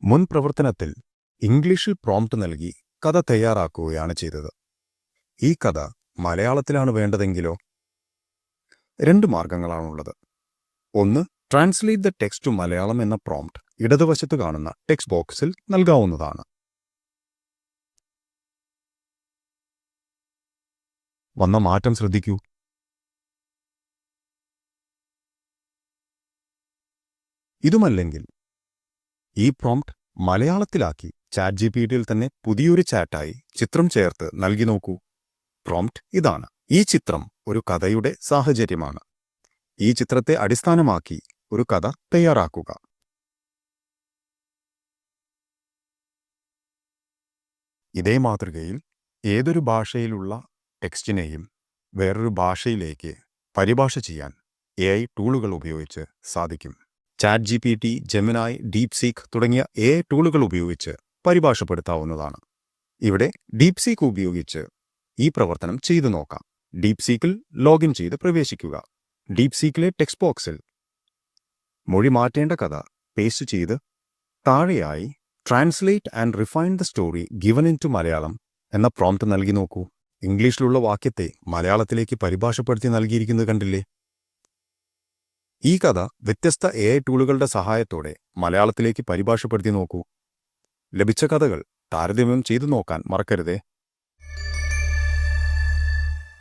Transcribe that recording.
മുൻ പ്രവർത്തനത്തിൽ ഇംഗ്ലീഷിൽ പ്രോംപ്റ്റ് നൽകി കഥ തയ്യാറാക്കുകയാണ് ചെയ്തത്. ഈ കഥ മലയാളത്തിലാണ് വേണ്ടതെങ്കിലോ? 2 മാർഗങ്ങളാണുള്ളത്. ഒന്ന്, translate the text to Malayalam എന്ന പ്രോംപ്റ്റ് ഇടതുവശത്ത് കാണുന്ന ടെക്സ്റ്റ് ബോക്സിൽ നൽകാവുന്നതാണ്. വന്ന മാറ്റം ശ്രദ്ധിക്കൂ. ഇതുമല്ലെങ്കിൽ ഈ പ്രോംപ്റ്റ് മലയാളത്തിലാക്കി ChatGPT-യിൽ തന്നെ പുതിയൊരു ചാറ്റായി ചിത്രം ചേർത്ത് നൽകി നോക്കൂ. പ്രോംപ്റ്റ് ഇതാണ്: ഈ ചിത്രം ഒരു കഥയുടെ സാഹചര്യമാണ്. ഈ ചിത്രത്തെ അടിസ്ഥാനമാക്കി ഒരു കഥ തയ്യാറാക്കുക. ഇതേ മാതൃകയിൽ ഏതൊരു ഭാഷയിലുള്ള ടെക്സ്റ്റിനെയും വേറൊരു ഭാഷയിലേക്ക് പരിഭാഷ ചെയ്യാൻ AI ടൂളുകൾ ഉപയോഗിച്ച് സാധിക്കും. ChatGPT, Gemini, DeepSeek തുടങ്ങിയ AI ടൂളുകൾ ഉപയോഗിച്ച് പരിഭാഷപ്പെടുത്താവുന്നതാണ്. ഇവിടെ DeepSeek ഉപയോഗിച്ച് ഈ പ്രവർത്തനം ചെയ്തു നോക്കാം. DeepSeekൽ ലോഗിൻ ചെയ്ത് പ്രവേശിക്കുക. DeepSeekലെ ടെക്സ്റ്റ് ബോക്സിൽ മൊഴി മാറ്റേണ്ട കഥ പേസ്റ്റ് ചെയ്ത് താഴെയായി translate and refine the story given in to Malayalam എന്ന പ്രോംപ്റ്റ് നൽകി നോക്കൂ. ഇംഗ്ലീഷിലുള്ള വാക്യത്തെ മലയാളത്തിലേക്ക് പരിഭാഷപ്പെടുത്തി നൽകിയിരിക്കുന്നത് കണ്ടില്ലേ? ഈ കഥ വ്യത്യസ്ത AI ടൂളുകളുടെ സഹായത്തോടെ മലയാളത്തിലേക്ക് പരിഭാഷപ്പെടുത്തി നോക്കൂ. ലഭിച്ച കഥകൾ താരതമ്യം ചെയ്തു നോക്കാൻ മറക്കരുതേ.